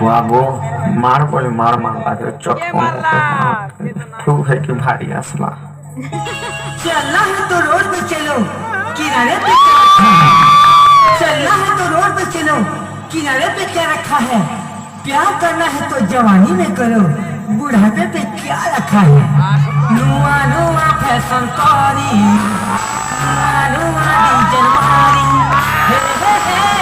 बाबू मार बोले मार के चटकन क्यों है कि भारी असला चलना है तो रोड पे चलो किनारे पे चलना है तो रोड पे चलो किनारे पे क्या रखा है प्यार करना है तो जवानी में करो बुढ़ापे पे क्या रखा है नुआ नुआ फैशन कारी नुआ डीजल मारी हे हे हे